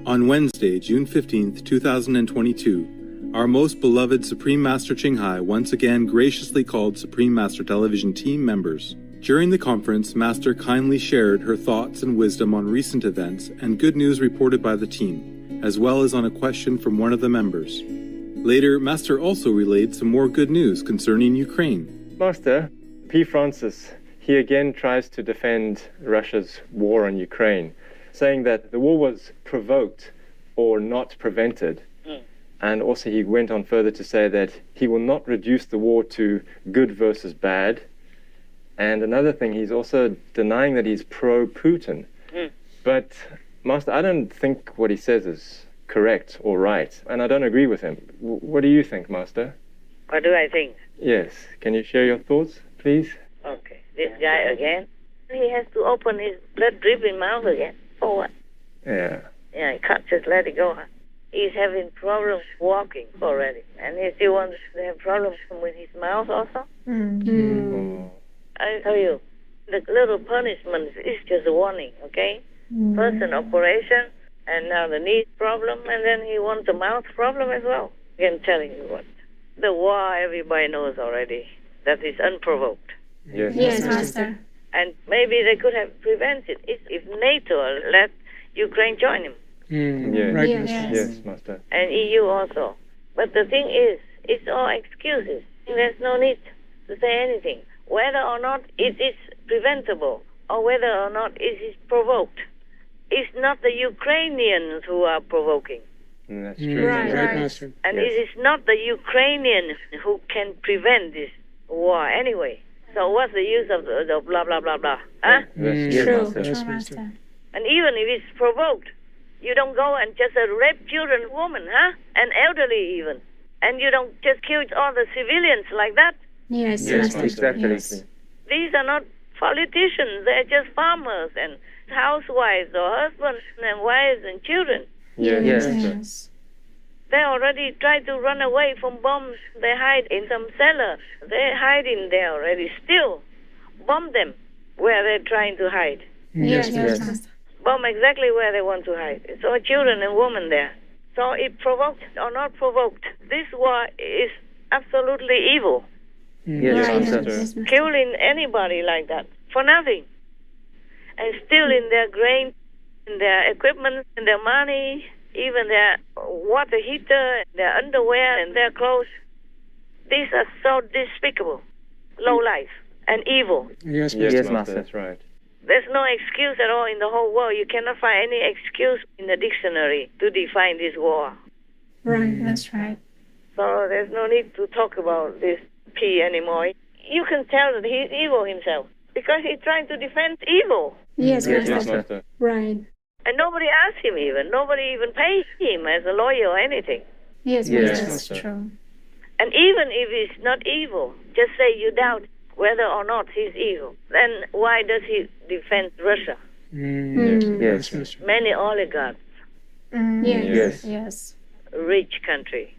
On Wednesday, June 15th, 2022, our most beloved Supreme Master Ching Hai once again graciously called Supreme Master Television team members. During the conference, Master kindly shared her thoughts and wisdom on recent events and good news reported by the team, as well as on a question from one of the members. Later, Master also relayed some more good news concerning Ukraine. Master, P. Francis, he again tries to defend Russia's war on Ukraine, saying that the war was provoked or not prevented. And also he went on further to say that he will not reduce the war to good versus bad. And another thing, he's also denying that he's pro-Putin. But, Master, I don't think what he says is correct or right, and I don't agree with him. What do you think, Master? What do I think? Yes. Can you share your thoughts, please? Okay. This guy again, he has to open his blood-dripping mouth again. For what? Yeah. Yeah, he can't just let it go. Huh? He's having problems walking already, and he still wants to have problems with his mouth also. Oh. I tell you, the little punishment is just a warning, okay? First an operation, and now the knee problem, and then he wants a mouth problem as well. I'm telling you what. The war, everybody knows already. That is unprovoked. Yes, Master. And maybe they could have prevented it if NATO let Ukraine join him. Yes. Right, Yes, Master. And EU also. But the thing is, it's all excuses. There's no need to say anything. Whether or not it is preventable or whether or not it is provoked, it's not the Ukrainians who are provoking. That's true. Right, Master. And it is not the Ukrainians who can prevent this war anyway. So what's the use of the blah, blah, blah, blah? Huh? True, Master. Master. And even if it's provoked, you don't go and just rape children, women, huh? And elderly even. And you don't just kill all the civilians like that. Yes, Yes, Master. exactly. Yes. These are not politicians. They're just farmers and housewives or husbands and wives and children. Yes. Yes. They already tried to run away from bombs. They hide in some cellar. They're hiding there already. Still, bomb them where they're trying to hide. Yes, Yes. Master. Bomb exactly where they want to hide. It's all children and women there. So it provoked or not provoked, this war is absolutely evil. Yes, Right, Master. yes, Master. Killing anybody like that for nothing. And stealing their grain, their equipment, and their money, even their water heater, their underwear, and their clothes. These are so despicable, low life, and evil. Yes, Master. That's right. There's no excuse at all in the whole world. You cannot find any excuse in the dictionary to define this war. Right, that's right. So there's no need to talk about this P anymore. You can tell that he's evil himself because he's trying to defend evil. Yes, Yes, Master. Master. Right. And nobody asked him even. Nobody even paid him as a lawyer or anything. Yes, Yes, Master. That's Master. true. And even if he's not evil, just say you doubt whether or not he's evil. Then why does he defend Russia? Yes, Master. Many oligarchs, Yes. Yes. rich country.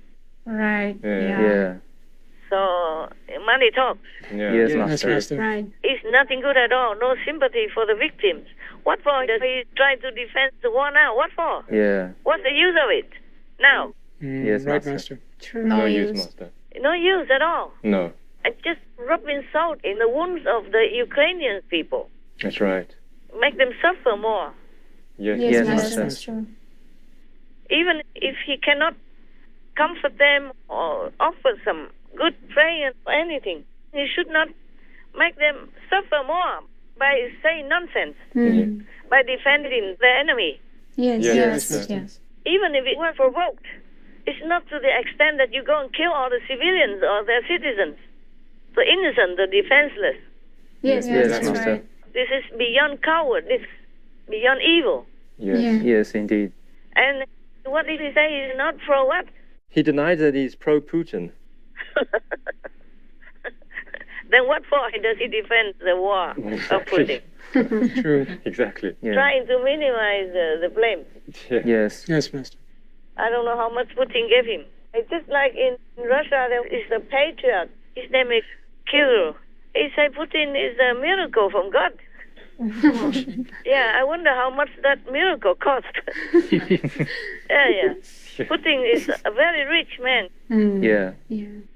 Right. Yeah. So money talks. Yes, Master. Right. It's nothing good at all. No sympathy for the victims. What for does he try to defend the war now? What for? Yeah. What's the use of it now? Yes, Master. True. No use, Master. No use at all. No. And just rubbing salt in the wounds of the Ukrainian people. That's right. Make them suffer more. Yes, Yes, Master. Master. That's true. Even if he cannot comfort them or offer some good prayer or anything, he should not make them suffer more by saying nonsense, by defending the enemy. Yes. Yes, Yes. Master. Yes. Even if it were provoked, it's not to the extent that you go and kill all the civilians or their citizens, the innocent, the defenseless. Yes. Yes, That's Master. right. This is beyond coward. This is beyond evil. Yes. Yeah. Yes, indeed. And what did he say? He's not pro what? He denies that he's pro-Putin. Then what for does he defend the war of Putin? True. Exactly. Yeah. Trying to minimize the blame. Yes. Yes, Master. I don't know how much Putin gave him. It's just like in Russia, there is a patriarch. His name is Kirill. He said Putin is a miracle from God. Yeah, I wonder how much that miracle cost. Yeah. Putin is a very rich man. Yeah.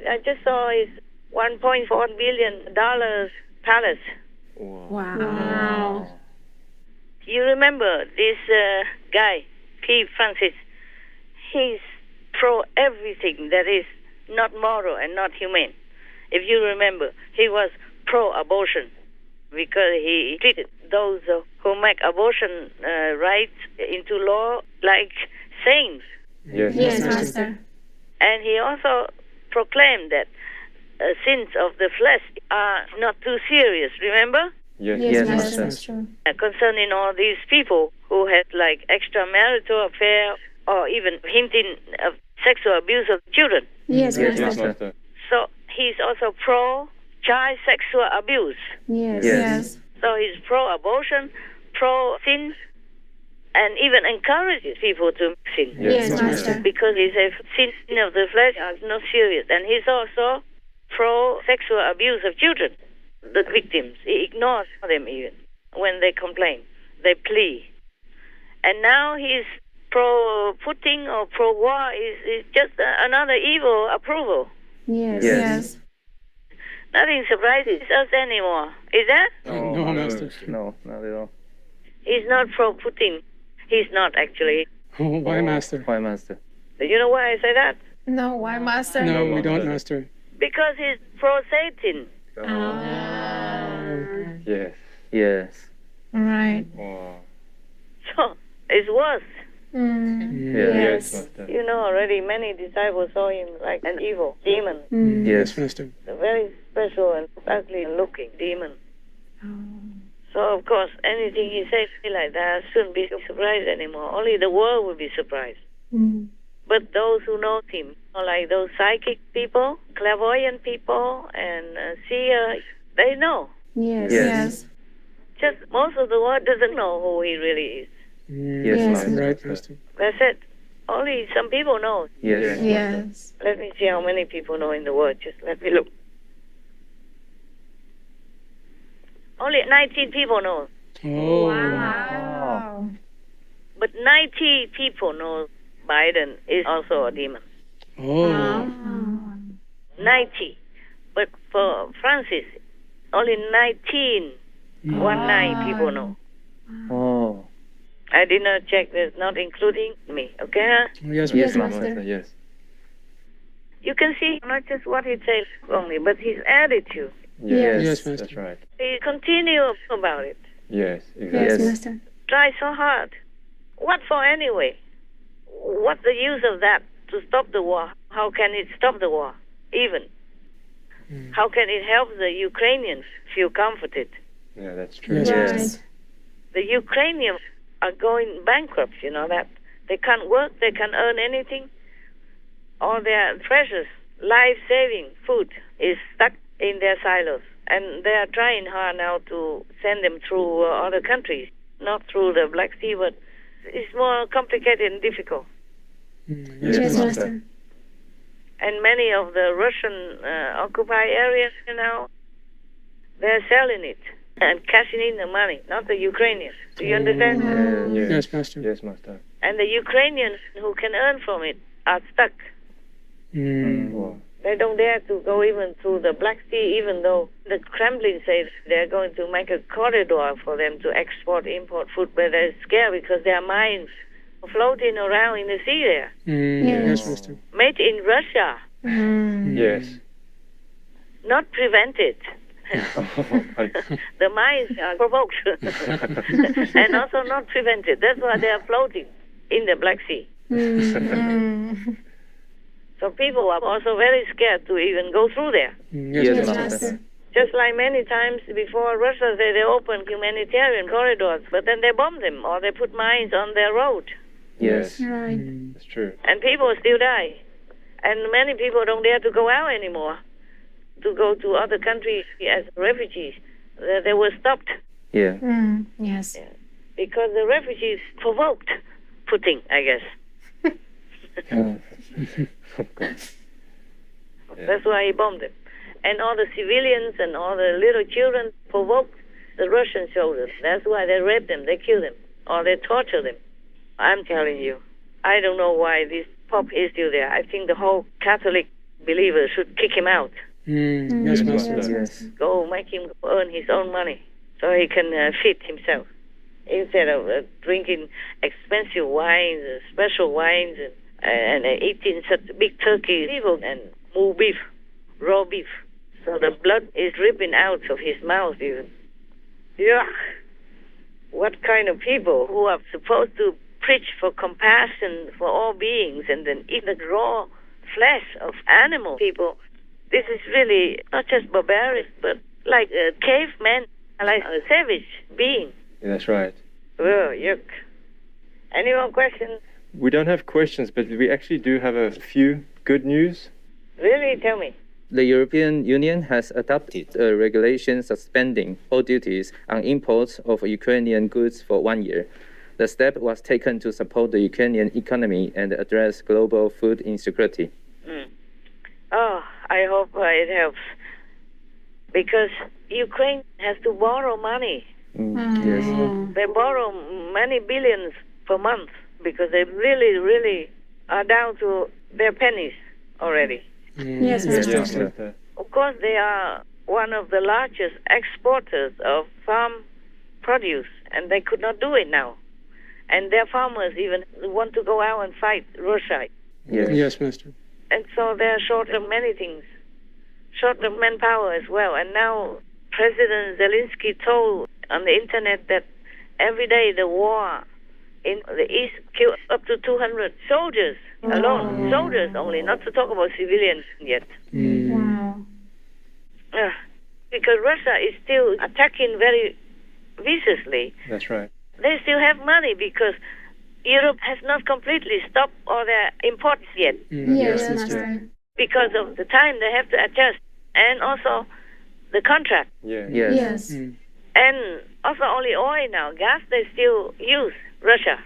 I just saw his $1.4 billion palace. Wow. You remember this guy, P. Francis? He's pro everything that is not moral and not humane. If you remember, he was pro-abortion because he treated those who make abortion rights into law like saints. Yes, Master. And he also proclaimed that sins of the flesh are not too serious, remember? Yes, Master. That's true. Concerning all these people who had like extramarital affair or even hinting of sexual abuse of children. Yes, Yes, Master. Master. So he's also pro-child sexual abuse. Yes. So he's pro-abortion, pro-sin, and even encourages people to sin. Yes, Master. Because he says sin of the flesh are not serious. And he's also pro-sexual abuse of children, the victims. He ignores them even when they complain. They plea. And now he's pro-Putin or pro-war is just another evil approval. Yes. Nothing surprises us anymore. Is that? No, Master. No, not at all. He's not pro-Putin. He's not actually. Oh, why, Master? Why, Master? You know why I say that? No, why, Master? No, we don't, Master. Because he's pro-Satan. Yes. Right. Oh. So it's worse. Yes. Master. You know already many disciples saw him like an evil demon. Yes. Master. A very special and ugly looking demon. So of course anything he says like that shouldn't be surprised anymore. Only the world will be surprised. But those who know him, like those psychic people, clairvoyant people, and seer, they know. Yes. Just most of the world doesn't know who he really is. Yes, Yes. Master. Right, Master. That's it. Only some people know. Yes. Let me see how many people know in the world. Just let me look. Only 19 people know. Oh. Wow. But 90 people know Biden is also a demon. Oh. 90. But for Francis, only 19. 19 people know. Oh. I did not check this, not including me. Okay? Huh? Yes, Yes, Master. Master. Yes. You can see not just what he says only, but his attitude. Yes, Yes, Master. that's right. He continues about it. Yes, Yes, exactly. Master. Try so hard. What for anyway? What's the use of that to stop the war? How can it stop the war? Even. How can it help the Ukrainians feel comforted? Yeah, that's true. Yes, Yes. Master. The Ukrainians are going bankrupt, you know that. They can't work, they can't earn anything. All their precious, life-saving food is stuck in their silos. And they are trying hard now to send them through other countries, not through the Black Sea, but it's more complicated and difficult. Yes, Yes, Master. Master. And many of the Russian occupied areas, you know, they're selling it and cashing in the money, not the Ukrainians. Do you understand? Yes, Master. Yes, Master. And the Ukrainians who can earn from it are stuck. Wow. They don't dare to go even through the Black Sea, even though the Kremlin says they're going to make a corridor for them to export, import food, but they're scared because their mines are floating around in the sea there. Yes, Master. Made in Russia, Yes. not prevented. The mines are provoked and also not prevented. That's why they are floating in the Black Sea. So people are also very scared to even go through there. Yes, Yes, Master. Master. Just like many times before, Russia said they opened humanitarian corridors, but then they bomb them or they put mines on their road. Yes. Right. That's true. And people still die. And many people don't dare to go out anymore, to go to other countries as refugees. They were stopped Yeah. Yes. because the refugees provoked Putin, I guess. That's why he bombed them. And all the civilians and all the little children provoked the Russian soldiers. That's why they rape them, they kill them, or they torture them. I'm telling you, I don't know why this Pope is still there. I think the whole Catholic believers should kick him out. Yes, Master. Yes. Go make him earn his own money so he can feed himself instead of drinking expensive wines, special wines, and eating such big turkey people and mule beef, raw beef. So the blood is dripping out of his mouth even. Yuck! What kind of people who are supposed to preach for compassion for all beings and then eat the raw flesh of animal people? This is really not just barbaric, but like a caveman, like a savage being. Yeah, that's right. Oh, yuck. Any more questions? We don't have questions, but we actually do have a few good news. Really? Tell me. The European Union has adopted a regulation suspending all duties on imports of Ukrainian goods for 1 year. The step was taken to support the Ukrainian economy and address global food insecurity. Oh, I hope it helps. Because Ukraine has to borrow money. Yes. They borrow many billions per month because they really, really are down to their pennies already. Yes, Yes, Master. yes. Of course, they are one of the largest exporters of farm produce, and they could not do it now. And their farmers even want to go out and fight Russia. Yes, Master. And so they're short of many things, short of manpower as well. And now President Zelensky told on the internet that every day the war in the east killed up to 200 soldiers alone. Soldiers only, not to talk about civilians yet. Wow. Because Russia is still attacking very viciously. That's right. They still have money because Europe has not completely stopped all their imports yet Yes, Master. because of the time they have to adjust, and also the contract, Yeah. Yes. Yes. and also only oil now. Gas they still use. Russia,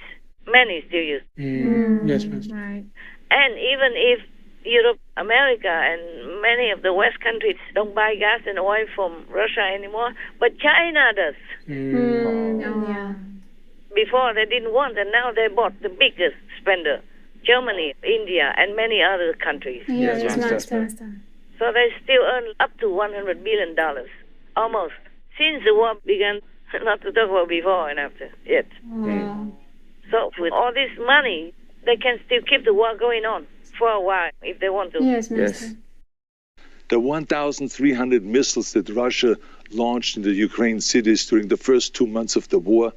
many still use. Yes, Master. Right. And even if Europe, America, and many of the West countries don't buy gas and oil from Russia anymore, but China does. Oh, yeah. Before they didn't want, and now they bought the biggest spender. Germany, India, and many other countries. Yes, Master. Master. So they still earn up to $100 billion, almost, since the war began, not to talk about before and after yet. Wow. So with all this money, they can still keep the war going on for a while if they want to. Yes, Master. Yes. The 1,300 missiles that Russia launched in the Ukraine cities during the first 2 months of the war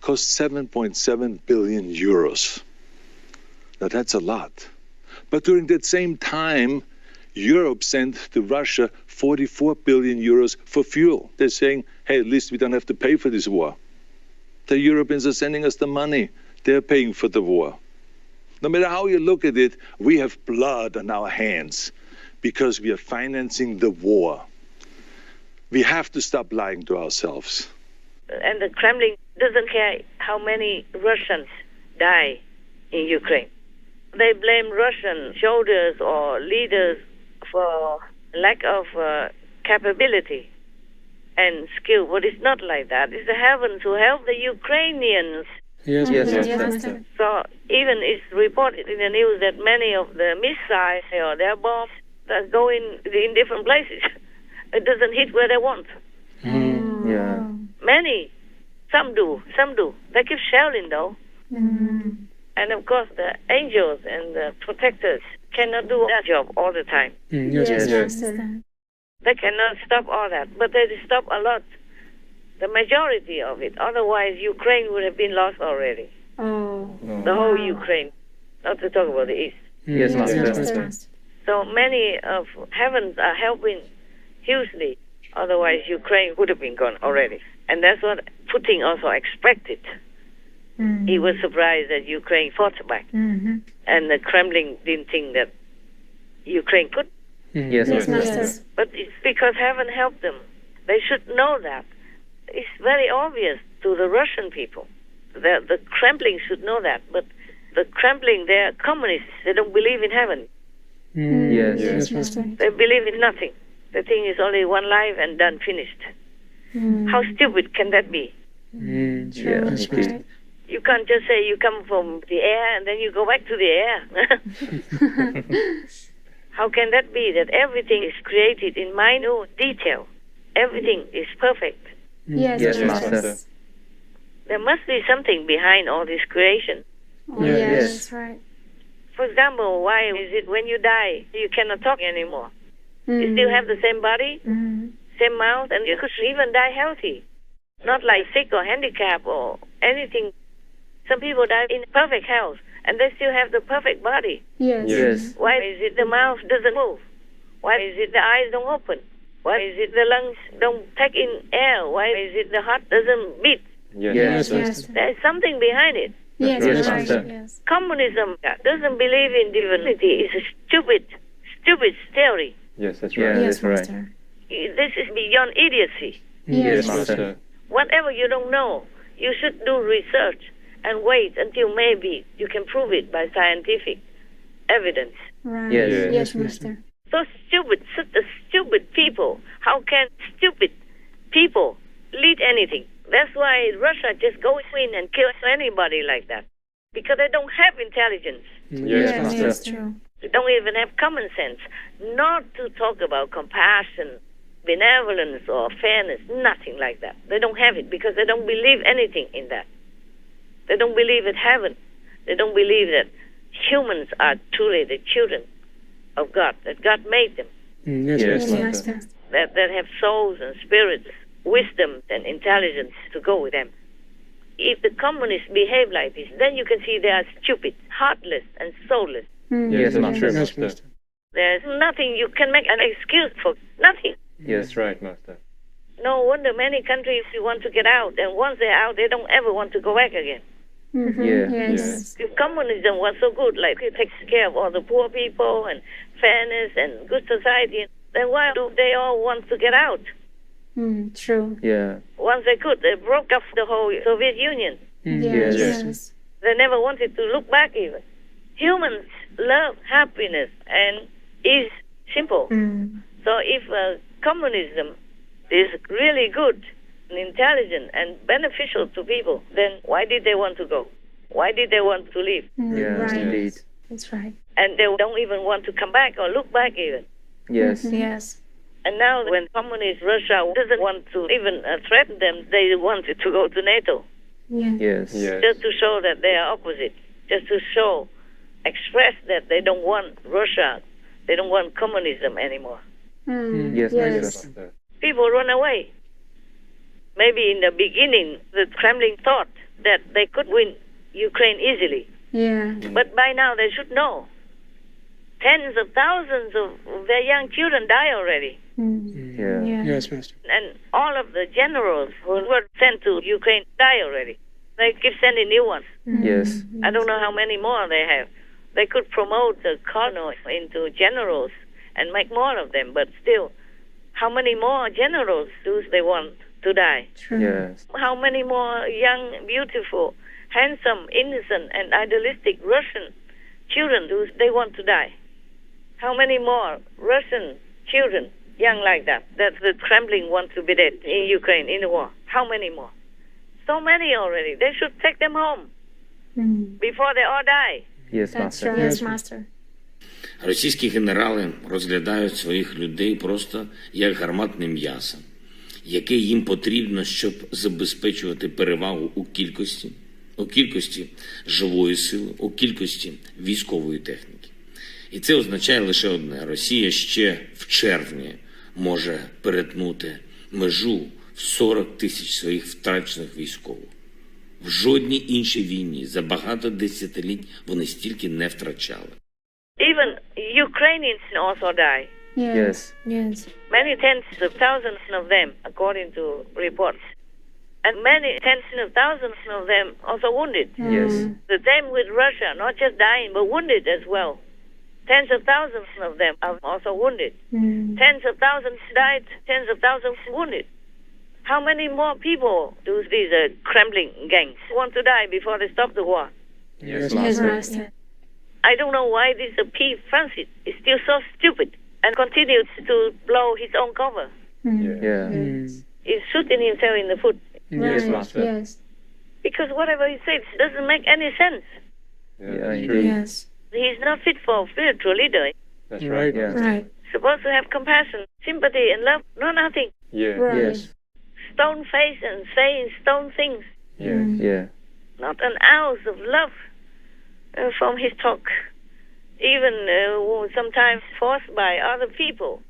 cost 7.7 billion euros. Now that's a lot. But during that same time, Europe sent to Russia 44 billion euros for fuel. They're saying, hey, at least we don't have to pay for this war. The Europeans are sending us the money. They're paying for the war. No matter how you look at it, we have blood on our hands because we are financing the war. We have to stop lying to ourselves. And the Kremlin doesn't care how many Russians die in Ukraine. They blame Russian soldiers or leaders for lack of capability and skill, but it's not like that. It's the heavens who help the Ukrainians. Yes, Yes, Master. Yes, Master. Master. So even it's reported in the news that many of the missiles or their bombs that go in different places. It doesn't hit where they want. Yeah. Many. Some do. They keep shelling though. And of course the angels and the protectors cannot do that job all the time. Yes, Yes, Master. Master. They cannot stop all that, but they stop a lot. The majority of it. Otherwise Ukraine would have been lost already. Oh. The whole Ukraine. Not to talk about the East. Yes, Yes, Master. Master. So many of heavens are helping hugely. Otherwise, Ukraine would have been gone already. And that's what Putin also expected. He was surprised that Ukraine fought back. And the Kremlin didn't think that Ukraine could. Yes, Yes, Master. Master. But it's because heaven helped them. They should know that. It's very obvious to the Russian people. The Kremlin should know that. But the Kremlin, they're communists. They don't believe in heaven. Yes. Yes, Master. They believe in nothing. The thing is only one life and done, finished. How stupid can that be? Yeah, That's indeed. right. You can't just say you come from the air and then you go back to the air. How can that be that everything is created in minute detail? Everything is perfect. Yes, Yes, Master. Master. There must be something behind all this creation. Oh, Yeah. yes, Yes. that's right. For example, why is it when you die, you cannot talk anymore? You still have the same body, same mouth, and you could even die healthy. Not like sick or handicapped or anything. Some people die in perfect health, and they still have the perfect body. Yes. Yes. Why is it the mouth doesn't move? Why is it the eyes don't open? Why is it the lungs don't take in air? Why is it the heart doesn't beat? Yes, Yes. Master. Yes. There's something behind it. Yes, Yes, that's Master. right. Yes. Communism doesn't believe in divinity. It's a stupid theory. Yes, that's Yeah, right. Yes, that's right. Master. This is beyond idiocy. Yes, Yes, Master. Whatever you don't know, you should do research and wait until maybe you can prove it by scientific evidence. Right. Yes. Yes, Yes, Master. So stupid, such a stupid people. How can stupid people lead anything? That's why Russia just goes in and kills anybody like that. Because they don't have intelligence. Yes, Yes, Master. that's true. They don't even have common sense. Not to talk about compassion, benevolence, or fairness. Nothing like that. They don't have it because they don't believe anything in that. They don't believe in heaven. They don't believe that humans are truly the children of God, that God made them, Yes, Yes, Yes, Master. Master. that have souls and spirits, wisdom and intelligence to go with them. If the communists behave like this, then you can see they are stupid, heartless, and soulless. Yes, that's Master. true, Yes, Master. Master. There's nothing you can make an excuse for. Nothing. Yes, right, Master. No wonder many countries want to get out, and once they're out, they don't ever want to go back again. Yeah. Yes. If communism was so good, like it takes care of all the poor people and fairness and good society, then why do they all want to get out? True. Yeah. Once they could, they broke up the whole Soviet Union. Yes. Yes. Yes. They never wanted to look back even. Humans love happiness and is simple. So if communism is really good and intelligent and beneficial to people, then why did they want to go? Why did they want to leave? Yes, Right. indeed. That's right. And they don't even want to come back or look back even. Yes. Yes. And now when communist Russia doesn't want to even threaten them, they wanted to go to NATO. Yeah. Yes. Yes. Just to show that they are opposite. Just to show, express that they don't want Russia, they don't want communism anymore. Yes, Yes. Master. People run away. Maybe in the beginning, the Kremlin thought that they could win Ukraine easily. Yeah. But by now they should know. Tens of thousands of their young children die already. Yeah. Yeah. Yes, Master. And all of the generals who were sent to Ukraine die already. They keep sending new ones. Yes. I don't know how many more they have. They could promote the colonels into generals and make more of them, but still, how many more generals do they want to die? True. Yes. How many more young, beautiful, handsome, innocent, and idealistic Russian children do they want to die? How many more Russian children, young like that the Kremlin wants to be dead in Ukraine, in the war? How many more? So many already. They should take them home before they all die. Yes, That's Master. true. Yes, Master. Російські генерали розглядають своїх людей просто як гарматне м'ясо, яке їм потрібно, щоб забезпечувати перевагу у кількості живої сили, у кількості військової техніки. І це означає лише одне: Росія ще в червні може перетнути межу в 40 тисяч своїх втрачених військових. В жодній іншій війні за багато десятиліть вони стільки не втрачали. Even Ukrainians also die. Yes. Yes. Many tens of thousands of them, according to reports. And many tens of thousands of them also wounded. Yes. The same with Russia, not just dying, but wounded as well. Tens of thousands of them are also wounded. Tens of thousands died, tens of thousands wounded. How many more people do these Kremlin gangs want to die before they stop the war? Yes, Yes, Master. Master. I don't know why this P. Francis is still so stupid and continues to blow his own cover. Yeah. is shooting himself in the foot. Yes, Right. Master. Yes. Because whatever he says doesn't make any sense. Yeah, indeed. Yes. He's not fit for a spiritual leader. That's Right. right. Yeah. Right. Supposed to have compassion, sympathy, and love. No, nothing. Yeah. Right. Yes. Stone face and saying stone things. Yeah. Yeah. Not an ounce of love from his talk. Even sometimes forced by other people.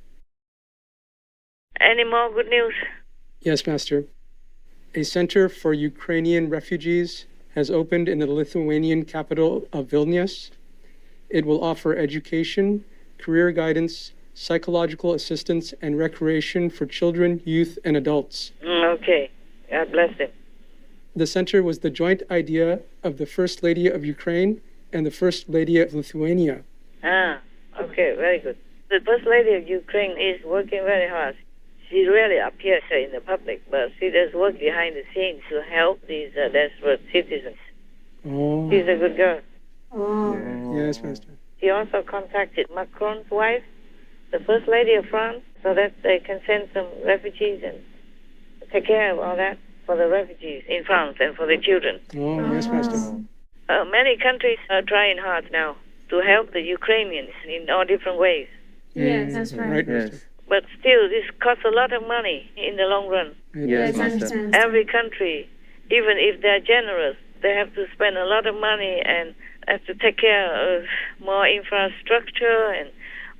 Any more good news? Yes, Master. A center for Ukrainian refugees has opened in the Lithuanian capital of Vilnius. It will offer education, career guidance, psychological assistance, and recreation for children, youth, and adults. Okay. God bless them. The center was the joint idea of the First Lady of Ukraine and the First Lady of Lithuania. Okay, very good. The First Lady of Ukraine is working very hard. She rarely appears in the public, but she does work behind the scenes to help these desperate citizens. Oh, She's a good girl. Oh. yes, Master. She also contacted Macron's wife, the First Lady of France, so that they can send some refugees and take care of all that for the refugees in France and for the children. Oh, yes, Master. Many countries are trying hard now to help the Ukrainians in all different ways. Yes, that's right. Right, Yes. Master. But still, this costs a lot of money in the long run. Yes, Yes, I Master. understand. Every country, even if they're generous, they have to spend a lot of money and have to take care of more infrastructure and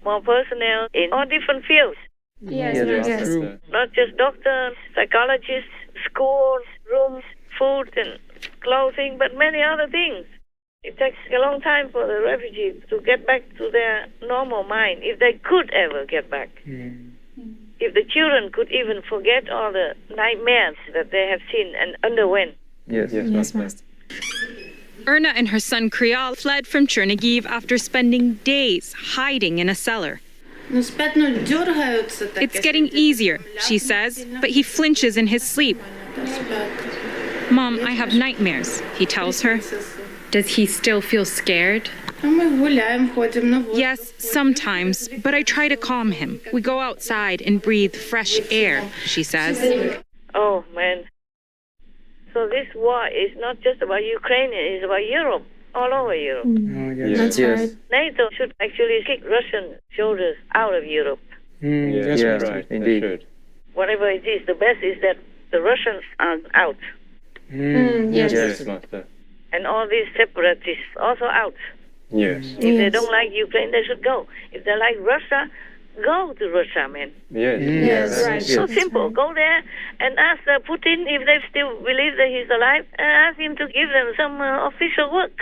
more personnel in all different fields. Yes, Yes, yes, Master. yes. True. Not just doctors, psychologists, schools, rooms, food and clothing, but many other things. It takes a long time for the refugees to get back to their normal mind, if they could ever get back. If the children could even forget all the nightmares that they have seen and underwent. Yes. Yes, Master. Erna and her son Krial fled from Chernihiv after spending days hiding in a cellar. It's getting easier, she says, but he flinches in his sleep. Mom, I have nightmares, he tells her. Does he still feel scared? Yes, sometimes, but I try to calm him. We go outside and breathe fresh air, she says. Oh, man. So this war is not just about Ukraine, it's about Europe, all over Europe. Oh, yes. That's Yes. right. NATO should actually kick Russian soldiers out of Europe. Yes, Yeah. Master. Right. Indeed. They should. Whatever it is, the best is that the Russians are out. Yes. Yes, Master. And all these separatists also out. Yes. If they Yes. don't like Ukraine, they should go. If they like Russia, go to Russia, man. Yes. Yes, right. So Yes. simple. Go there and ask Putin if they still believe that he's alive, and ask him to give them some official work.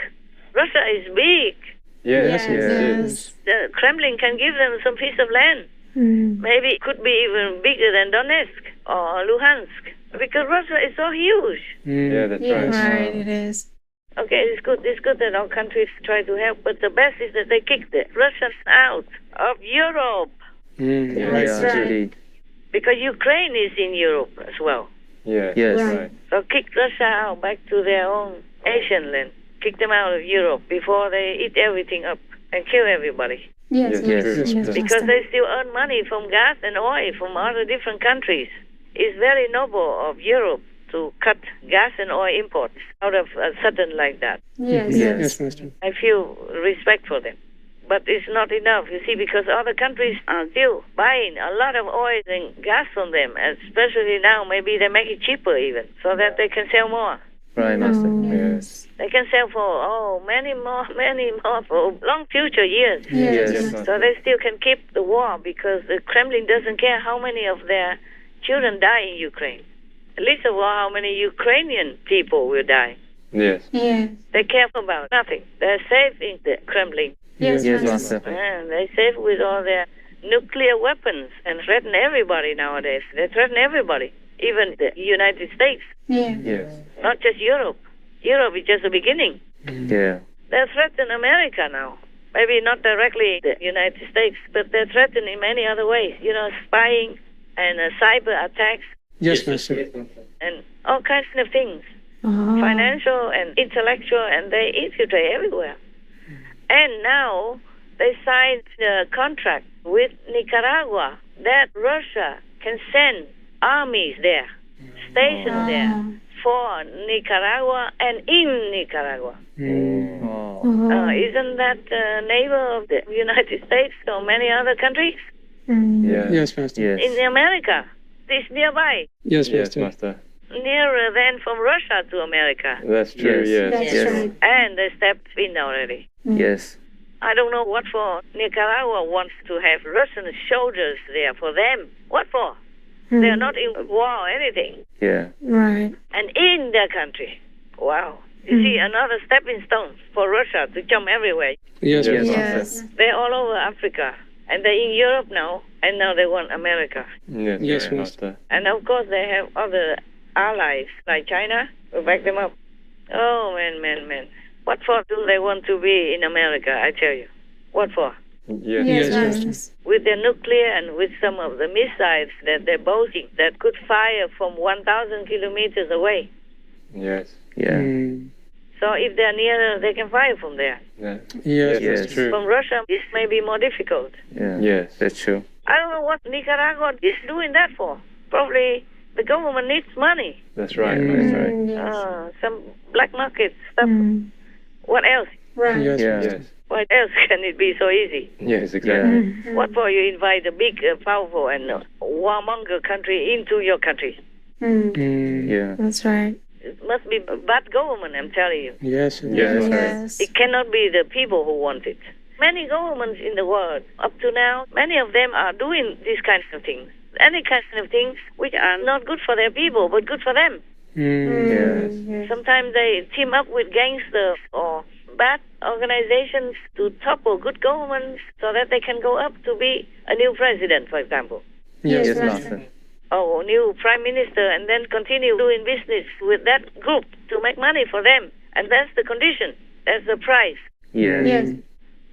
Russia is big. Yes. Yes. The Kremlin can give them some piece of land. Maybe it could be even bigger than Donetsk or Luhansk, because Russia is so huge. Yeah, that's Yes. right. Right, it is. Okay, it's good that our countries try to help, but the best is that they kick the Russians out of Europe, Right. That's Yeah, right. indeed. because Ukraine is in Europe as well. Yes. Yes. Right. So kick Russia out back to their own Asian land. Kick them out of Europe before they eat everything up and kill everybody. Yes, Yes, yes, true. yes, Yes, Because Master. they still earn money from gas and oil from other different countries. It's very noble of Europe to cut gas and oil imports out of a sudden like that. Yes, Yes. Yes, Master. I feel respect for them. But it's not enough, you see, because other countries are still buying a lot of oil and gas from them, especially now. Maybe they make it cheaper even, so that they can sell more. Right, Master. Yes. They can sell for, many more for long future years. Yes. Yes. Yes. So they still can keep the war, because the Kremlin doesn't care how many of their children die in Ukraine. Least of all, how many Ukrainian people will die. Yes. Yes. They care about nothing. They're safe in the Kremlin. Yes, Yes, Master. Master. And they're safe with all their nuclear weapons and threaten everybody nowadays. They threaten everybody, even the United States, Yeah. Yes. not just Europe. Europe is just the beginning. Yeah. They threaten America now. Maybe not directly the United States, but they're threatened in many other ways. Spying and cyber attacks Yes, Master. and all kinds of things. Oh. Financial and intellectual, and they infiltrate everywhere. And now they signed a contract with Nicaragua that Russia can send armies there, stationed there for Nicaragua and in Nicaragua. Isn't that neighbor of the United States or many other countries? Yes, Master. Yes. In America, it's nearby. Yes, Yes, Master. Master. Nearer than from Russia to America. That's true, yes. That's right. And they stepped in already. Yes. I don't know what for. Nicaragua wants to have Russian soldiers there for them. What for? They're not in war or anything. Yeah. Right. And in their country. Wow. You see, another stepping stone for Russia to jump everywhere. Yes, Yes. Master. Yes. They're all over Africa. And they're in Europe now. And now they want America. Yes, Yes, right, Master. And of course, they have other allies like China to back them up. Oh, man. What for do they want to be in America, I tell you? What for? Yes. Yes, Yes, Master. With their nuclear and with some of the missiles that they're boasting that could fire from 1,000 kilometers away. Yes. Yeah. So if they're nearer, they can fire from there. Yeah. Yes. Yes. That's true. From Russia, this may be more difficult. Yeah. Yes. That's true. I don't know what Nicaragua is doing that for. Probably the government needs money. That's right. That's That's right. Yes. Some black market stuff. What else? Right. Yes, Yeah. Master. Yes. What else can it be so easy? Yes, exactly. What for you invite a big, powerful, and warmonger country into your country? Yeah. That's right. It must be a bad government, I'm telling you. Yes. Yeah, that's right. Yes. It cannot be the people who want it. Many governments in the world, up to now, many of them are doing these kinds of things. Any kinds of things which are not good for their people, but good for them. Yes. Sometimes they team up with gangsters or bad organizations to topple good governments so that they can go up to be a new president, for example. Yes, Yes, Master. Master. Or new prime minister, and then continue doing business with that group to make money for them. And that's the condition. That's the price. Yes. Yes.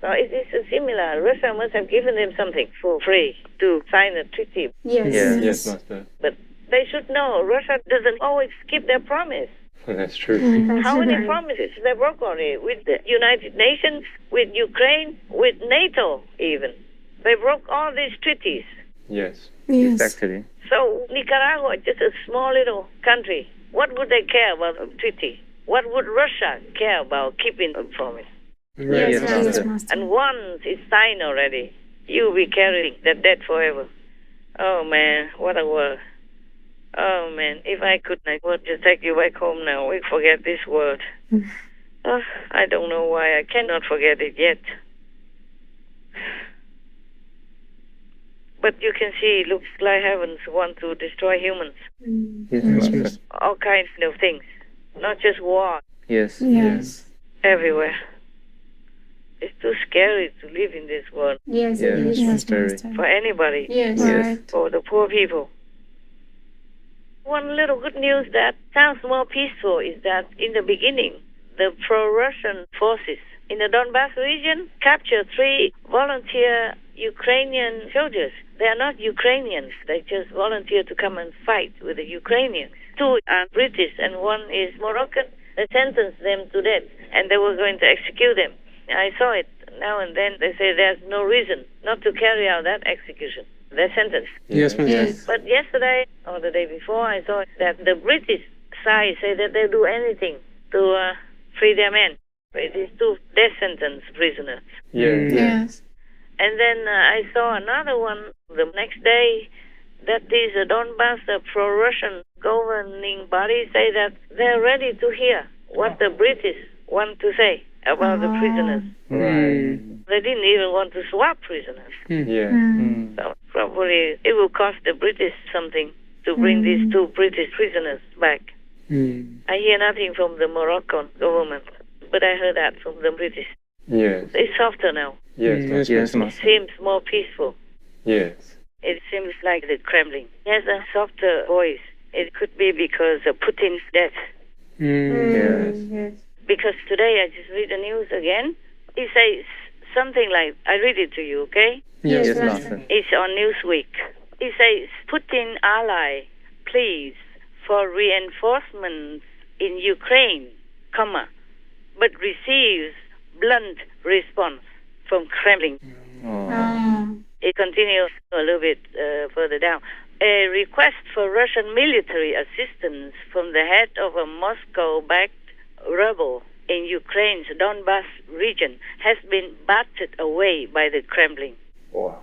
So it is similar. Russia must have given them something for free to sign a treaty. Yes. Yes. Yes, Master. But they should know Russia doesn't always keep their promise. That's true. That's How many right. promises they broke already with the United Nations, with Ukraine, with NATO even. They broke all these treaties. Yes. Yes. Exactly. So Nicaragua, just a small little country, what would they care about a treaty? What would Russia care about keeping a promise? Right. Yes, Yes, yes, Master. Master. And once it's signed already, you'll be carrying that debt forever. Oh man, what a world. Oh man, if I could, I would just take you back home now. We forget this word. Oh, I don't know why I cannot forget it yet. But you can see, it looks like heavens want to destroy humans. Yes, Yes, Master. Master. All kinds of things. Not just war, Yes. Yes. everywhere. It's too scary to live in this world Yes, Yes, it is. yes, very. Master. for anybody, Yes. Yes. Right. for the poor people. One little good news that sounds more peaceful is that in the beginning, the pro-Russian forces in the Donbass region captured 3 volunteer Ukrainian soldiers. They are not Ukrainians. They just volunteered to come and fight with the Ukrainians. 2 are British and 1 is Moroccan. They sentenced them to death and they were going to execute them. I saw it now and then. They say there's no reason not to carry out that execution. They're sentenced. Yes, Master. Yes. But yesterday or the day before, I saw that the British side say that they'll do anything to free their men. It is 2 death sentence prisoners. Yes. Yes. And then I saw another one the next day that these Donbass pro-Russian governing bodies say that they're ready to hear what the British want to say about the prisoners. Right. They didn't even want to swap prisoners. Yes. So probably it will cost the British something to bring these 2 British prisoners back. I hear nothing from the Moroccan government, but I heard that from the British. Yes. It's softer now. Yes. Yes, Yes, It Master. seems more peaceful. Yes. It seems like the Kremlin has a softer voice. It could be because of Putin's death. Yes. Yes. Because today I just read the news again. It says something like, I read it to you, okay? Yes, Yes, Master. Master. It's on Newsweek. It says, Putin ally pleads for reinforcements in Ukraine, comma, but receives blunt response from Kremlin. Oh. It continues a little bit further down. a request for Russian military assistance from the head of a Moscow-backed rebel in Ukraine's Donbas region has been battered away by the Kremlin. You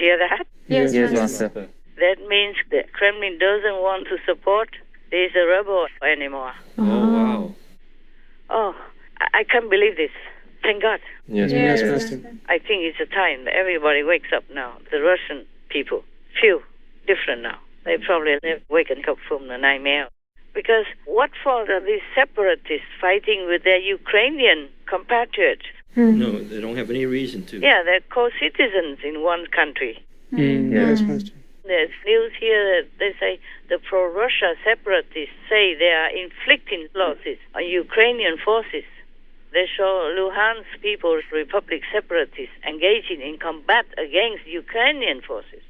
hear that? Yes, Yes, Master. Master. That means the Kremlin doesn't want to support this rebel anymore. Oh, wow. Oh, I can't believe this. Thank God. Yes, Yes, Master. Master. I think it's a time that everybody wakes up now. The Russian people feel different now. They probably never waken up from the nightmare. Because what fault are these separatists fighting with their Ukrainian compatriots? No, they don't have any reason to. Yeah, they're co-citizens in one country. Yes, Master. There's news here that they say the pro-Russia separatists say they are inflicting losses on Ukrainian forces. They show Luhansk People's Republic separatists engaging in combat against Ukrainian forces.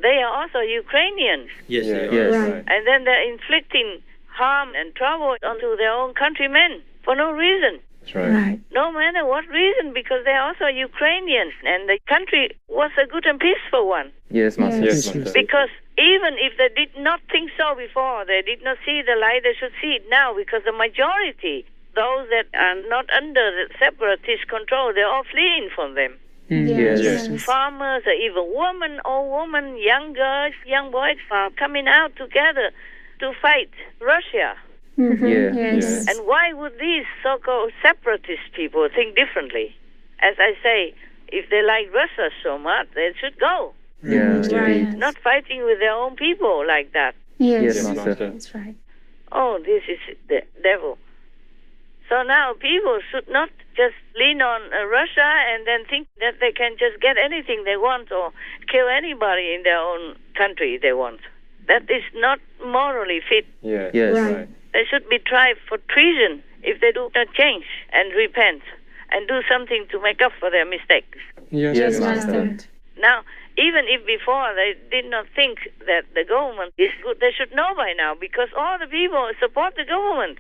They are also Ukrainians. Yes, they are. Yes. Right. And then they're inflicting harm and trouble onto their own countrymen for no reason. That's right. No matter what reason, because they're also Ukrainians, and the country was a good and peaceful one. Yes, Master. Yes, Master. Because even if they did not think so before, they did not see the light, they should see it now, because the majority, those that are not under the separatist control, they're all fleeing from them. Yes. Yes. Farmers, even women, old women, young girls, young boys are coming out together to fight Russia. Yes. And why would these so-called separatist people think differently? As I say, if they like Russia so much, they should go. Yes. Right. Not fighting with their own people like that. Yes, Yes, Master. that's right. Oh, this is the devil. So now people should not just lean on Russia and then think that they can just get anything they want or kill anybody in their own country they want. That is not morally fit. Yes. Yes. Right. They should be tried for treason if they do not change and repent and do something to make up for their mistakes. Yes, Yes, Master. Master. Now, even if before they did not think that the government is good, they should know by now, because all the people support the government.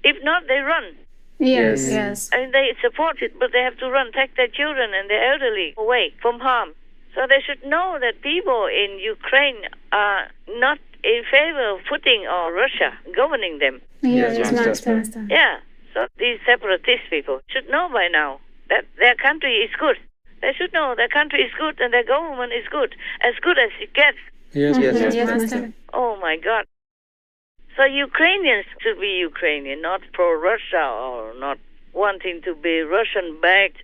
If not, they run. Yes, Yes. yes. And they support it, but they have to run, take their children and their elderly away from harm. So they should know that people in Ukraine are not in favor of Putin or Russia governing them. Yes, Yes, Master. Yeah, so these separatist people should know by now that their country is good. They should know their country is good and their government is good as it gets. Yes, Yes, Master. Yes, Master. Oh, my God. So Ukrainians should be Ukrainian, not pro-Russia or not wanting to be Russian-backed.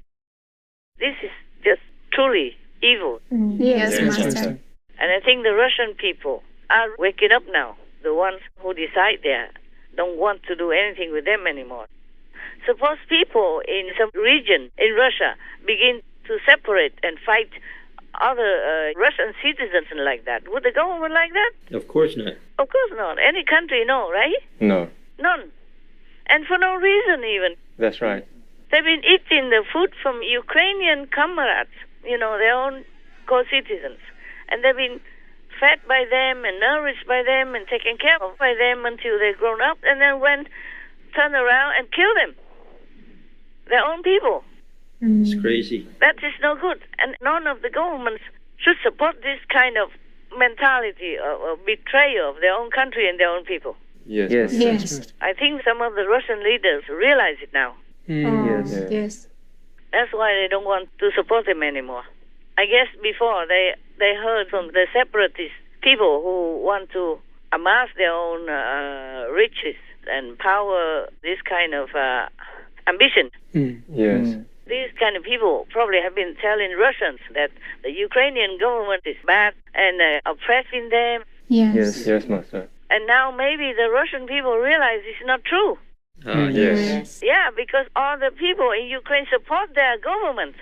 This is just truly evil. Yes, Yes, Master. Master. And I think the Russian people are waking up now. The ones who decide there don't want to do anything with them anymore. Suppose people in some region in Russia begin to separate and fight other Russian citizens like that. Would the government like that? Of course not. Of course not. Any country, no, right? No. None. And for no reason even. That's right. They've been eating the food from Ukrainian comrades, their own co-citizens. And they've been fed by them and nourished by them and taken care of by them until they've grown up, and then turn around and kill them. Their own people. It's crazy. That is no good. And none of the governments should support this kind of mentality of betrayal of their own country and their own people. Yes. Yes. Yes. I think some of the Russian leaders realize it now. Oh, Yes. yes. That's why they don't want to support them anymore. I guess before they heard from the separatist people who want to amass their own riches and power, this kind of ambition. Yes. These kind of people probably have been telling Russians that the Ukrainian government is bad and oppressing them. Yes. Yes. Yes, Master. And now maybe the Russian people realize it's not true. Yes. Yeah, because all the people in Ukraine support their government.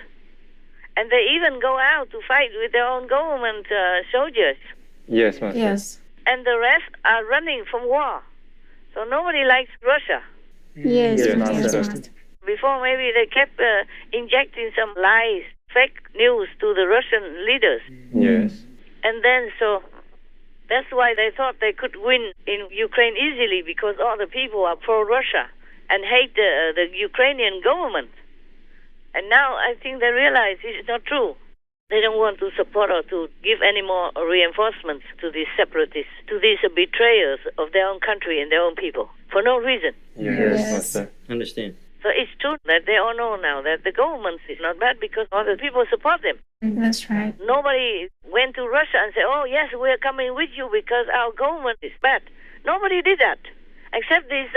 And they even go out to fight with their own government soldiers. Yes, Master. Yes. And the rest are running from war. So nobody likes Russia. Yes, Yes, Master. Master. Before, maybe they kept injecting some lies, fake news to the Russian leaders. Yes. And then so that's why they thought they could win in Ukraine easily, because all the people are pro-Russia and hate the Ukrainian government. And now I think they realize it's not true. They don't want to support or to give any more reinforcements to these separatists, to these betrayers of their own country and their own people, for no reason. Yes. Master. Understand. So it's true that they all know now that the government is not bad because other people support them. That's right. Nobody went to Russia and said, oh, yes, we're coming with you because our government is bad. Nobody did that, except these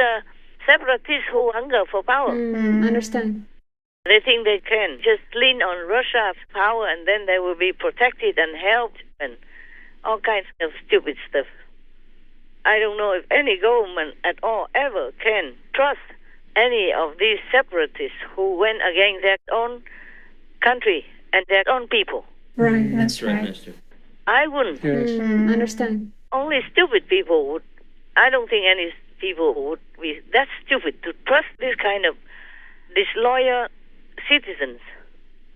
separatists who hunger for power. Understand. They think they can just lean on Russia's power and then they will be protected and helped and all kinds of stupid stuff. I don't know if any government at all ever can trust any of these separatists who went against their own country and their own people. Right, that's right, right. Master. I wouldn't. Yes. Understand. Only stupid people would. I don't think any people would be that stupid to trust this kind of disloyal citizens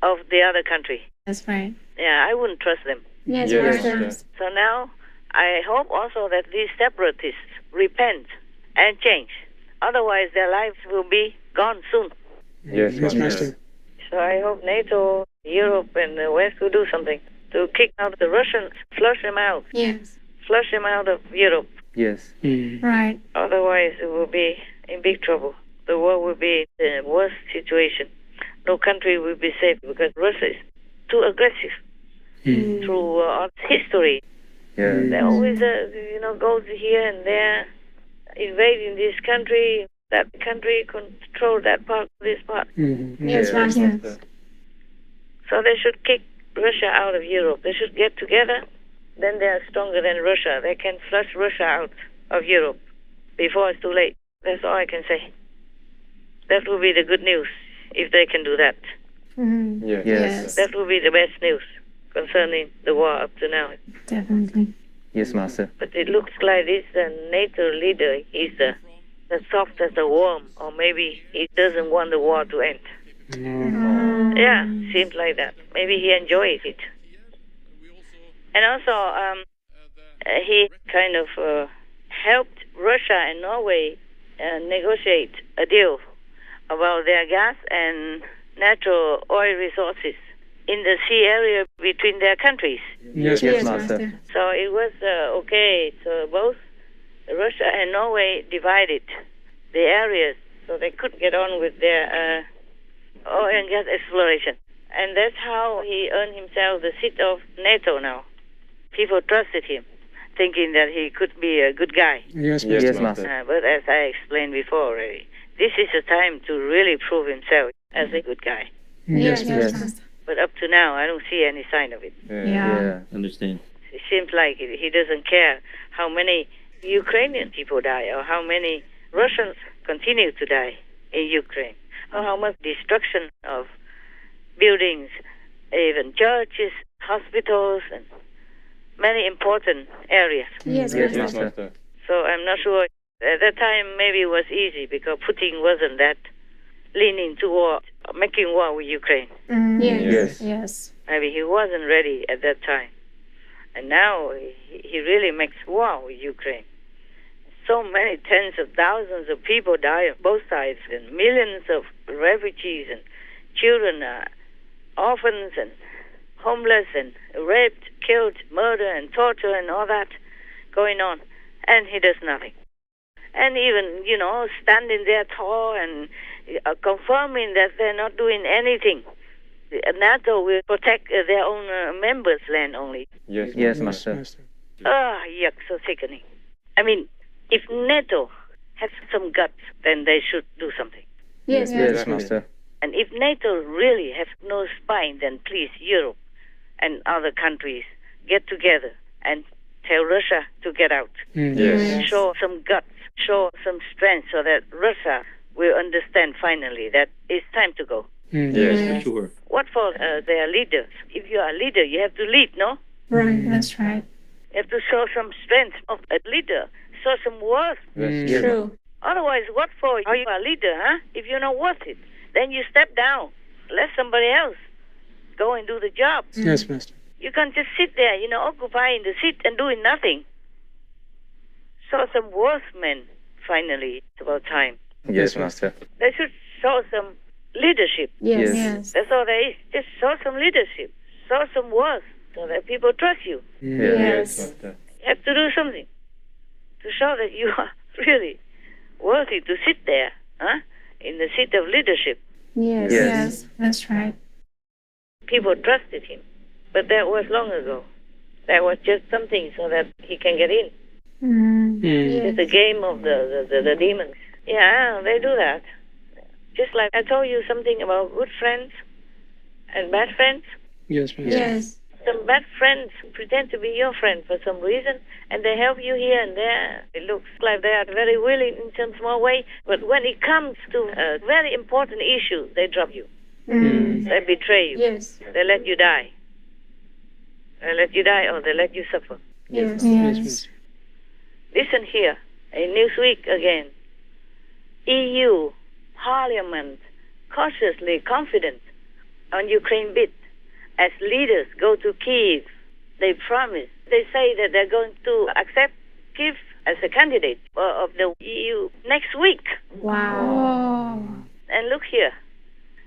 of the other country. That's right. Yeah, I wouldn't trust them. Yes, Yes, Master. yes. So now, I hope also that these separatists repent and change. Otherwise, their lives will be gone soon. Yes, Yes, Master. Master. So I hope NATO, Europe, and the West will do something to kick out the Russians, flush them out, Yes. flush them out of Europe. Yes. Right. Otherwise, it will be in big trouble. The world will be in a worse situation. No country will be safe because Russia is too aggressive through history. Yeah. They always, goes here and there, invading this country, that country, control that part, this part. Yes, Master. So they should kick Russia out of Europe. They should get together. Then they are stronger than Russia. They can flush Russia out of Europe before it's too late. That's all I can say. That will be the good news if they can do that. Yes. Yes. That will be the best news concerning the war up to now. Definitely. Yes, Master. But it looks like this NATO leader is as soft as a worm, or maybe he doesn't want the war to end. Yeah, seems like that. Maybe he enjoys it. And also, he kind of helped Russia and Norway negotiate a deal about their gas and natural oil resources in the sea area between their countries. Yes, Yes, Master. Master. So it was okay. So both Russia and Norway divided the areas so they could get on with their oil and gas exploration. And that's how he earned himself the seat of NATO now. People trusted him, thinking that he could be a good guy. Yes, Yes, Master. Yes, Master. Master. But as I explained before already, this is a time to really prove himself as a good guy. Yes, Yes. Master. But up to now, I don't see any sign of it. Yeah. Yeah. Understand. It seems like he doesn't care how many Ukrainian people die or how many Russians continue to die in Ukraine or how much destruction of buildings, even churches, hospitals, and many important areers. Yes, Yes, Master. Yes, Master. Master. So I'm not sure. At that time, maybe it was easy because Putin wasn't that leaning toward making war with Ukraine. Yes. Yes. Yes. Maybe he wasn't ready at that time. And now he really makes war with Ukraine. So many tens of thousands of people die on both sides, and millions of refugees and children are orphans and homeless and raped, killed, murder and torture and all that going on. And he does nothing. And even, standing there tall and confirming that they're not doing anything. NATO will protect their own members' land only. Yes, Yes, Master. Yuck, so sickening. I mean, if NATO has some guts, then they should do something. Yes, Yes, Master. Master. And if NATO really has no spine, then please, Europe and other countries get together and tell Russia to get out. Yes. Show some guts, show some strength so that Russia will understand finally that it's time to go. Yes. For sure. What for their leaders? If you are a leader, you have to lead, no? Right, that's right. You have to show some strength of a leader, show some worth. Yes. True. Otherwise, what for? Are you a leader, huh? If you're not worth it, then you step down. Let somebody else go and do the job. Yes, Master. You can't just sit there, occupying the seat and doing nothing. Show some worth, men, finally. It's about time. Yes, Master. They should show some leadership. Yes. Yes. Yes. That's all there is. Just show some leadership. show some worth so that people trust you. Yes. You have to do something to show that you are really worthy to sit there, in the seat of leadership. Yes. That's right. People trusted him, but that was long ago. That was just something so that he can get in. Yes. It's a game of the demons. Yeah, they do that. Just like I told you something about good friends and bad friends. Yes, ma'am. Yes. Some bad friends pretend to be your friend for some reason, and they help you here and there. It looks like they are very willing in some small way, but when it comes to a very important issue, they drop you. They betray you. Yes. They let you die. They let you die or they let you suffer. Yes. Listen here, in Newsweek again. EU Parliament cautiously confident on Ukraine bid. As leaders go to Kyiv, they promise. They say that they're going to accept Kyiv as a candidate of the EU next week. Wow. And look here,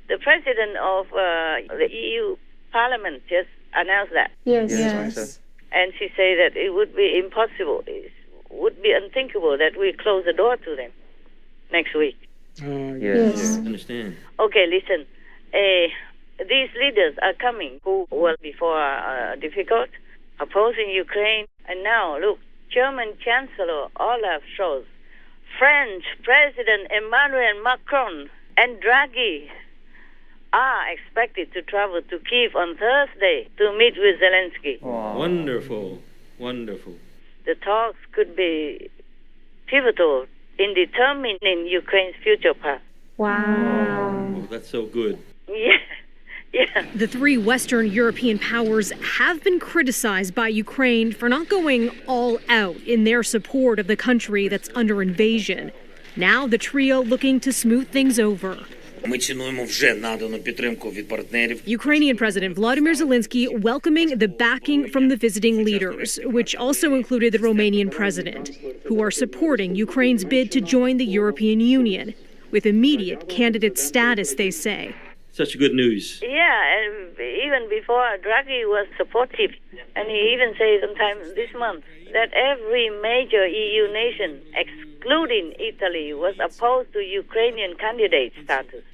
the president of the EU Parliament just announced that. Yes. And she said that it would be impossible, it would be unthinkable that we close the door to them next week. Yes. I understand. Okay, listen. These leaders are coming who were before difficult, opposing Ukraine. And now, look, German Chancellor Olaf Scholz, French President Emmanuel Macron, and Draghi are expected to travel to Kyiv on Thursday to meet with Zelensky. Wow. Wonderful. The talks could be pivotal in determining Ukraine's future path. Wow. Oh, that's so good. Yeah. The three Western European powers have been criticized by Ukraine for not going all out in their support of the country that's under invasion. Now the trio looking to smooth things over. Ukrainian President Volodymyr Zelensky welcoming the backing from the visiting leaders, which also included the Romanian president, who are supporting Ukraine's bid to join the European Union, with immediate candidate status, they say. Such good news. Yeah, and even before Draghi was supportive, and he even said sometime this month that every major EU nation, excluding Italy, was opposed to Ukrainian candidate status.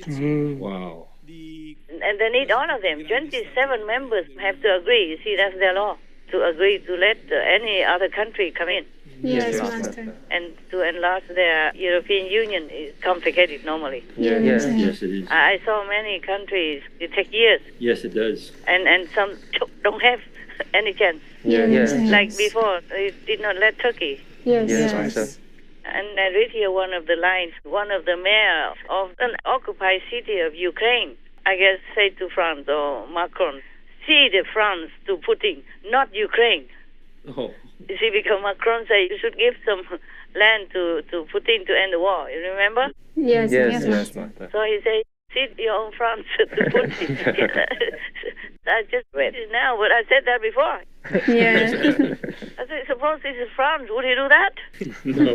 Wow. And they need all of them. 27 members have to agree. You see, that's their law, to agree to let any other country come in. Yes, Master. And to enlarge their European Union is complicated normally. Yes, it is. I saw many countries, it takes years. Yes, it does. And some don't have any chance. Like before, they did not let Turkey. Yes. And I read here one of the lines, one of the mayors of an occupied city of Ukraine, I guess, say to France or Macron, see the France to Putin, not Ukraine. Oh. You see, because Macron said you should give some land to Putin to end the war. You remember? Yes. So he said, cede your own France to Putin. I just read it now, but I said that before. I said, suppose this is France, would he do that? No.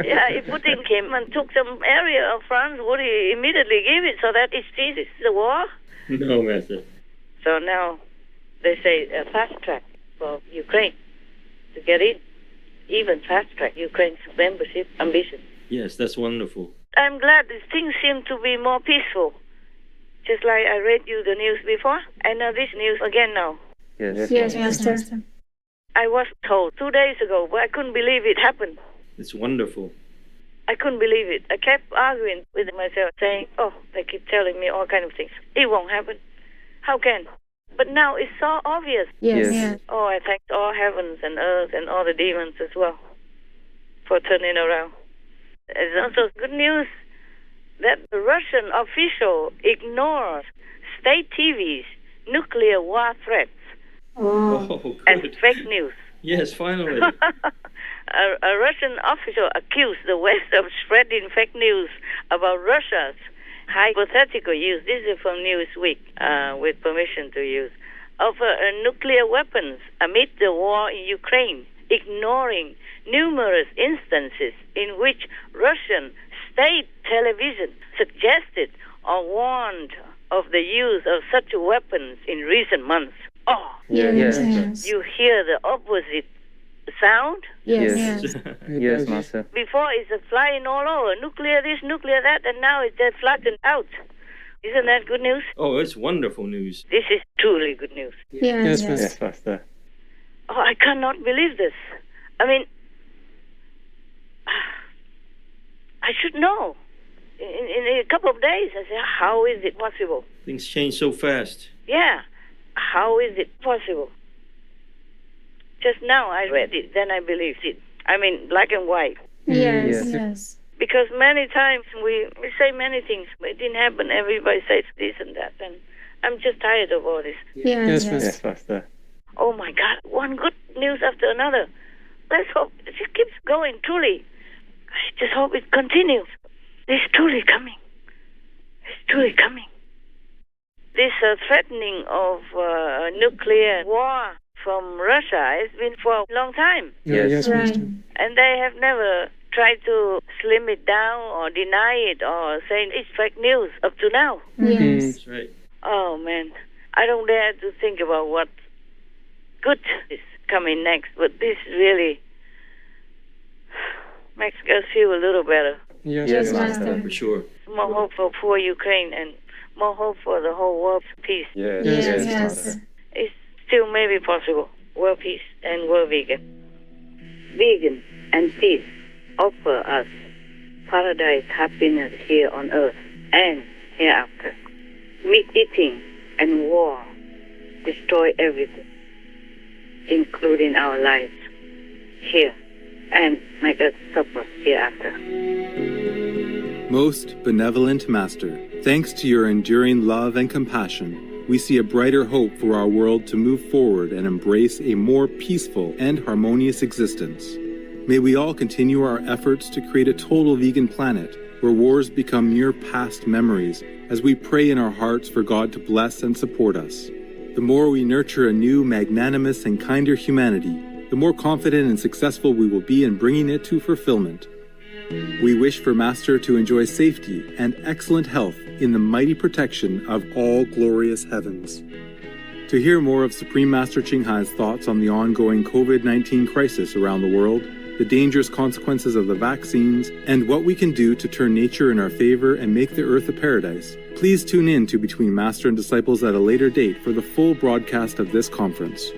Yeah, if Putin came and took some area of France, would he immediately give it so that it ceases the war? No, Master. So now they say a fast track for Ukraine to get in, even fast track Ukraine's membership ambition. Yes, that's wonderful. I'm glad that things seem to be more peaceful. Just like I read you the news before, I know this news again now. Yes, Master. I was told 2 days ago, but I couldn't believe it happened. It's wonderful. I couldn't believe it. I kept arguing with myself, saying, they keep telling me all kinds of things. It won't happen. How can? But now it's so obvious. Yes. Oh, I thank all heavens and earth and all the demons as well for turning around. It's also good news that the Russian official ignores state TV's nuclear war threats as fake news. Yes, finally. A Russian official accused the West of spreading fake news about Russia's hypothetical use, this is from Newsweek, with permission to use, of nuclear weapons amid the war in Ukraine, ignoring numerous instances in which Russian state television suggested or warned of the use of such weapons in recent months. Oh, Yes. you hear the opposite sound. Yes. Yes, Master. Before it's flying all over, nuclear this, nuclear that, and now it's just flattened out. Isn't that good news? Oh, it's wonderful news. This is truly good news. Yes, Master. Yes, Master. Oh, I cannot believe this. I mean, I should know. In a couple of days, I say, how is it possible? Things change so fast. Yeah, how is it possible? Just now I read it, then I believed it. I mean, black and white. Yes. Because many times we say many things, but it didn't happen. Everybody says this and that, and I'm just tired of all this. Yes, Master. Yes, Master. Oh my God, one good news after another. Let's hope it just keeps going, truly. I just hope it continues. It's truly coming. It's truly coming. This threatening of nuclear war from Russia has been for a long time. Yes, Right. Master. And they have never tried to slim it down or deny it or say it's fake news up to now. Yes. That's right. Oh, man. I don't dare to think about what good is coming next, but this really makes us feel a little better. Yes, Master. For sure. More hope for poor Ukraine and more hope for the whole world's peace. Yes, Yes. Master. It's still maybe possible. World peace and world vegan. Vegan and peace offer us paradise happiness here on earth and hereafter. Meat eating and war destroy everything, including our lives here, and make us suffer hereafter. Most benevolent Master, thanks to your enduring love and compassion, we see a brighter hope for our world to move forward and embrace a more peaceful and harmonious existence. May we all continue our efforts to create a total vegan planet where wars become mere past memories as we pray in our hearts for God to bless and support us. The more we nurture a new, magnanimous, and kinder humanity, the more confident and successful we will be in bringing it to fulfillment. We wish for Master to enjoy safety and excellent health in the mighty protection of all glorious heavens. To hear more of Supreme Master Ching Hai's thoughts on the ongoing COVID-19 crisis around the world, the dangerous consequences of the vaccines, and what we can do to turn nature in our favor and make the earth a paradise, please tune in to Between Master and Disciples at a later date for the full broadcast of this conference.